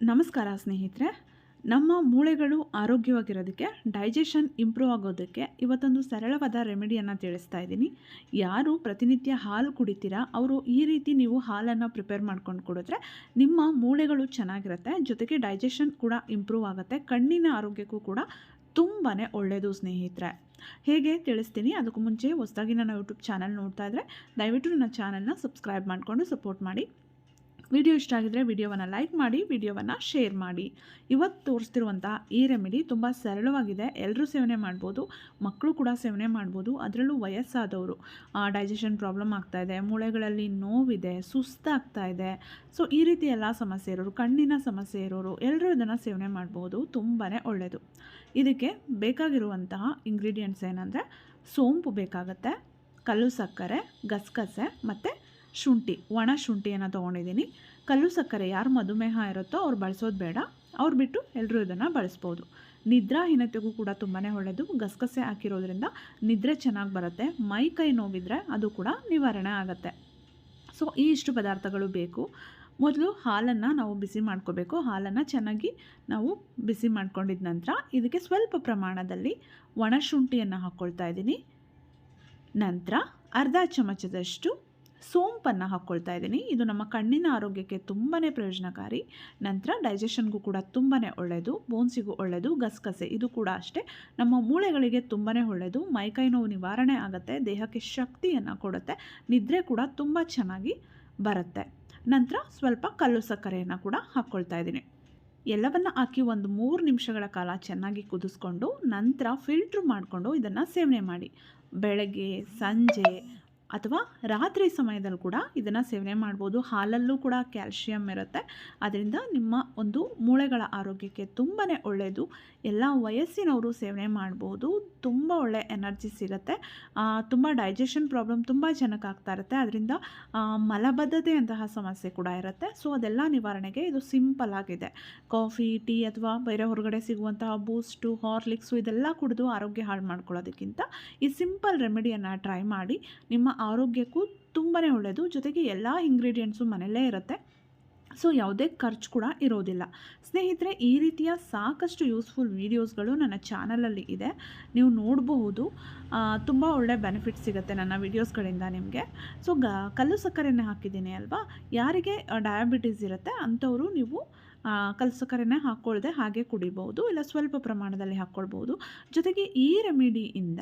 ನಮಸ್ಕಾರ ಸ್ನೇಹಿತರೆ. ನಮ್ಮ ಮೂಳೆಗಳು ಆರೋಗ್ಯವಾಗಿರೋದಕ್ಕೆ, ಡೈಜೆಷನ್ ಇಂಪ್ರೂವ್ ಆಗೋದಕ್ಕೆ ಇವತ್ತೊಂದು ಸರಳವಾದ ರೆಮಿಡಿಯನ್ನು ತಿಳಿಸ್ತಾ ಇದ್ದೀನಿ. ಯಾರು ಪ್ರತಿನಿತ್ಯ ಹಾಲು ಕುಡಿತೀರಾ ಅವರು ಈ ರೀತಿ ನೀವು ಹಾಲನ್ನು ಪ್ರಿಪೇರ್ ಮಾಡ್ಕೊಂಡು ಕುಡಿದ್ರೆ ನಿಮ್ಮ ಮೂಳೆಗಳು ಚೆನ್ನಾಗಿರುತ್ತೆ, ಜೊತೆಗೆ ಡೈಜೆಷನ್ ಕೂಡ ಇಂಪ್ರೂವ್ ಆಗುತ್ತೆ, ಕಣ್ಣಿನ ಆರೋಗ್ಯಕ್ಕೂ ಕೂಡ ತುಂಬಾ ಒಳ್ಳೆಯದು ಸ್ನೇಹಿತರೆ. ಹೇಗೆ ತಿಳಿಸ್ತೀನಿ. ಅದಕ್ಕೂ ಮುಂಚೆ ಹೊಸದಾಗಿ ನನ್ನ ಯೂಟ್ಯೂಬ್ ಚಾನಲ್ ನೋಡ್ತಾ ಇದ್ದರೆ ದಯವಿಟ್ಟು ನನ್ನ ಚಾನಲ್ನ ಸಬ್ಸ್ಕ್ರೈಬ್ ಮಾಡಿಕೊಂಡು ಸಪೋರ್ಟ್ ಮಾಡಿ. ವಿಡಿಯೋ ಇಷ್ಟ ಆಗಿದ್ರೆ ವಿಡಿಯೋವನ್ನು ಲೈಕ್ ಮಾಡಿ, ವಿಡಿಯೋವನ್ನು ಶೇರ್ ಮಾಡಿ. ಇವತ್ತು ತೋರಿಸ್ತಿರುವಂಥ ಈ ರೆಮಿಡಿ ತುಂಬ ಸರಳವಾಗಿದೆ, ಎಲ್ಲರೂ ಸೇವನೆ ಮಾಡ್ಬೋದು, ಮಕ್ಕಳು ಕೂಡ ಸೇವನೆ ಮಾಡ್ಬೋದು. ಅದರಲ್ಲೂ ವಯಸ್ಸಾದವರು, ಡೈಜೆಷನ್ ಪ್ರಾಬ್ಲಮ್ ಆಗ್ತಾಯಿದೆ, ಮೂಳೆಗಳಲ್ಲಿ ನೋವಿದೆ, ಸುಸ್ತಾಗ್ತಾ ಇದೆ, ಸೊ ಈ ರೀತಿ ಎಲ್ಲ ಸಮಸ್ಯೆ ಇರೋರು, ಕಣ್ಣಿನ ಸಮಸ್ಯೆ ಇರೋರು ಎಲ್ಲರೂ ಇದನ್ನು ಸೇವನೆ ಮಾಡ್ಬೋದು. ತುಂಬಾ ಒಳ್ಳೆಯದು. ಇದಕ್ಕೆ ಬೇಕಾಗಿರುವಂತಹ ಇಂಗ್ರೀಡಿಯೆಂಟ್ಸ್ ಏನಂದರೆ ಸೋಂಪು ಬೇಕಾಗುತ್ತೆ, ಕಲ್ಲು ಸಕ್ಕರೆ, ಗಸಗಸೆ ಮತ್ತು ಶುಂಠಿ, ಒಣ ಶುಂಠಿಯನ್ನು ತೊಗೊಂಡಿದ್ದೀನಿ. ಕಲ್ಲು ಸಕ್ಕರೆ ಯಾರು ಮಧುಮೇಹ ಇರುತ್ತೋ ಅವ್ರು ಬಳಸೋದು ಬೇಡ, ಅವ್ರು ಬಿಟ್ಟು ಎಲ್ಲರೂ ಇದನ್ನು ಬಳಸ್ಬೋದು. ನಿದ್ರಾಹೀನತೆಗೂ ಕೂಡ ತುಂಬಾ ಒಳ್ಳೆಯದು. ಗಸಗಸೆ ಹಾಕಿರೋದ್ರಿಂದ ನಿದ್ರೆ ಚೆನ್ನಾಗಿ ಬರುತ್ತೆ, ಮೈ ಕೈ ನೋವಿದ್ರೆ ಅದು ಕೂಡ ನಿವಾರಣೆ ಆಗುತ್ತೆ. ಸೊ ಈ ಇಷ್ಟು ಪದಾರ್ಥಗಳು ಬೇಕು. ಮೊದಲು ಹಾಲನ್ನು ನಾವು ಬಿಸಿ ಮಾಡ್ಕೋಬೇಕು. ಹಾಲನ್ನು ಚೆನ್ನಾಗಿ ನಾವು ಬಿಸಿ ಮಾಡ್ಕೊಂಡಿದ ನಂತರ ಇದಕ್ಕೆ ಸ್ವಲ್ಪ ಪ್ರಮಾಣದಲ್ಲಿ ಒಣ ಶುಂಠಿಯನ್ನು ಹಾಕ್ಕೊಳ್ತಾ ಇದ್ದೀನಿ. ನಂತರ ಅರ್ಧ ಚಮಚದಷ್ಟು ಸೋಂಪನ್ನು ಹಾಕ್ಕೊಳ್ತಾ ಇದ್ದೀನಿ. ಇದು ನಮ್ಮ ಕಣ್ಣಿನ ಆರೋಗ್ಯಕ್ಕೆ ತುಂಬಾ ಪ್ರಯೋಜನಕಾರಿ. ನಂತರ ಡೈಜೆಷನ್ಗೂ ಕೂಡ ತುಂಬಾ ಒಳ್ಳೆಯದು, ಬೋನ್ಸಿಗೂ ಒಳ್ಳೆಯದು. ಗಸಗಸೆ ಇದು ಕೂಡ ಅಷ್ಟೇ, ನಮ್ಮ ಮೂಳೆಗಳಿಗೆ ತುಂಬಾ ಒಳ್ಳೆಯದು, ಮೈಕೈ ನೋವು ನಿವಾರಣೆ ಆಗುತ್ತೆ, ದೇಹಕ್ಕೆ ಶಕ್ತಿಯನ್ನು ಕೊಡುತ್ತೆ, ನಿದ್ರೆ ಕೂಡ ತುಂಬ ಚೆನ್ನಾಗಿ ಬರುತ್ತೆ. ನಂತರ ಸ್ವಲ್ಪ ಕಲ್ಲು ಸಕ್ಕರೆಯನ್ನು ಕೂಡ ಹಾಕ್ಕೊಳ್ತಾ ಇದ್ದೀನಿ. ಎಲ್ಲವನ್ನು ಹಾಕಿ ಒಂದು 3 ನಿಮಿಷಗಳ ಕಾಲ ಚೆನ್ನಾಗಿ ಕುದಿಸ್ಕೊಂಡು ನಂತರ ಫಿಲ್ಟ್ರ್ ಮಾಡಿಕೊಂಡು ಇದನ್ನು ಸೇವನೆ ಮಾಡಿ. ಬೆಳಗ್ಗೆ, ಸಂಜೆ ಅಥವಾ ರಾತ್ರಿ ಸಮಯದಲ್ಲೂ ಕೂಡ ಇದನ್ನು ಸೇವನೆ ಮಾಡ್ಬೋದು. ಹಾಲಲ್ಲೂ ಕೂಡ ಕ್ಯಾಲ್ಶಿಯಂ ಇರುತ್ತೆ, ಅದರಿಂದ ನಿಮ್ಮ ಒಂದು ಮೂಳೆಗಳ ಆರೋಗ್ಯಕ್ಕೆ ತುಂಬಾ ಒಳ್ಳೆಯದು. ಎಲ್ಲ ವಯಸ್ಸಿನವರು ಸೇವನೆ ಮಾಡ್ಬೋದು, ತುಂಬ ಒಳ್ಳೆ ಎನರ್ಜಿ ಸಿಗುತ್ತೆ. ತುಂಬ ಡೈಜೆಷನ್ ಪ್ರಾಬ್ಲಮ್ ತುಂಬ ಜನಕ್ಕೆ ಆಗ್ತಾ ಇರುತ್ತೆ, ಅದರಿಂದ ಮಲಬದ್ಧತೆ ಅಂತಹ ಸಮಸ್ಯೆ ಕೂಡ ಇರುತ್ತೆ. ಸೊ ಅದೆಲ್ಲ ನಿವಾರಣೆಗೆ ಇದು ಸಿಂಪಲ್ ಆಗಿದೆ. ಕಾಫಿ, ಟೀ ಅಥವಾ ಬೇರೆ ಹೊರಗಡೆ ಸಿಗುವಂತಹ ಬೂಸ್ಟು, ಹಾರ್ಲಿಕ್ಸು ಇದೆಲ್ಲ ಕುಡಿದು ಆರೋಗ್ಯ ಹಾಳು ಮಾಡ್ಕೊಳ್ಳೋದಕ್ಕಿಂತ ಈ ಸಿಂಪಲ್ ರೆಮಿಡಿಯನ್ನು ಟ್ರೈ ಮಾಡಿ. ನಿಮ್ಮ ಆರೋಗ್ಯಕ್ಕೂ ತುಂಬಾ ಒಳ್ಳೆಯದು, ಜೊತೆಗೆ ಎಲ್ಲ ಇಂಗ್ರೀಡಿಯೆಂಟ್ಸು ಮನೆಯಲ್ಲೇ ಇರುತ್ತೆ, ಸೊ ಯಾವುದೇ ಖರ್ಚು ಕೂಡ ಇರೋದಿಲ್ಲ. ಸ್ನೇಹಿತರೆ, ಈ ರೀತಿಯ ಸಾಕಷ್ಟು ಯೂಸ್ಫುಲ್ ವೀಡಿಯೋಸ್ಗಳು ನನ್ನ ಚಾನಲಲ್ಲಿ ಇದೆ, ನೀವು ನೋಡಬಹುದು. ತುಂಬ ಒಳ್ಳೆ ಬೆನಿಫಿಟ್ ಸಿಗುತ್ತೆ ನನ್ನ ವೀಡಿಯೋಸ್ಗಳಿಂದ ನಿಮಗೆ. ಸೊ ಕಲ್ಲು ಸಕ್ಕರೆನೇ ಹಾಕಿದ್ದೀನಿ ಅಲ್ವಾ, ಯಾರಿಗೆ ಡಯಾಬಿಟೀಸ್ ಇರುತ್ತೆ ಅಂಥವರು ನೀವು ಕಲ್ಲು ಸಕ್ಕರೆನೇ ಹಾಕ್ಕೊಳ್ಳದೆ ಹಾಗೆ ಕುಡಿಬೋದು, ಇಲ್ಲ ಸ್ವಲ್ಪ ಪ್ರಮಾಣದಲ್ಲಿ ಹಾಕ್ಕೊಳ್ಬೋದು. ಜೊತೆಗೆ ಈ ರೆಮಿಡಿಯಿಂದ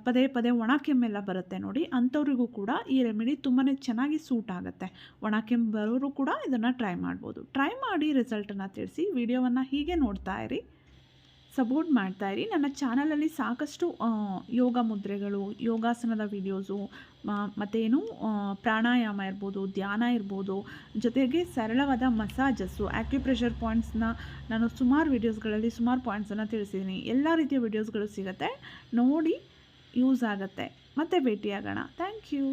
ಪದೇ ಪದೇ ಒಣ ಕೆಮ್ಮೆಲ್ಲ ಬರುತ್ತೆ ನೋಡಿ, ಅಂಥವ್ರಿಗೂ ಕೂಡ ಈ ರೆಮಿಡಿ ತುಂಬಾ ಚೆನ್ನಾಗಿ ಸೂಟ್ ಆಗುತ್ತೆ. ಒಣ ಕೆಮ್ಮು ಬರೋರು ಕೂಡ ಇದನ್ನು ಟ್ರೈ ಮಾಡ್ಬೋದು. ಟ್ರೈ ಮಾಡಿ ರಿಸಲ್ಟನ್ನು ತಿಳಿಸಿ. ವಿಡಿಯೋವನ್ನು ಹೀಗೆ ನೋಡ್ತಾ ಇರಿ, ಸಪೋರ್ಟ್ ಮಾಡ್ತಾಯಿರಿ. ನನ್ನ ಚಾನಲಲ್ಲಿ ಸಾಕಷ್ಟು ಯೋಗ ಮುದ್ರೆಗಳು, ಯೋಗಾಸನದ ವೀಡಿಯೋಸು, ಮತ್ತೇನು ಪ್ರಾಣಾಯಾಮ ಇರ್ಬೋದು, ಧ್ಯಾನ ಇರ್ಬೋದು, ಜೊತೆಗೆ ಸರಳವಾದ ಮಸಾಜಸ್ಸು, ಆಕ್ಯುಪ್ರೆಷರ್ ಪಾಯಿಂಟ್ಸ್ನ ನಾನು ಸುಮಾರು ವೀಡಿಯೋಸ್ಗಳಲ್ಲಿ ಸುಮಾರು ಪಾಯಿಂಟ್ಸನ್ನು ತಿಳಿಸಿದ್ದೀನಿ. ಎಲ್ಲ ರೀತಿಯ ವೀಡಿಯೋಸ್ಗಳು ಸಿಗುತ್ತೆ, ನೋಡಿ ಯೂಸ್ ಆಗುತ್ತೆ. ಮತ್ತೆ ಭೇಟಿಯಾಗೋಣ. Thank you.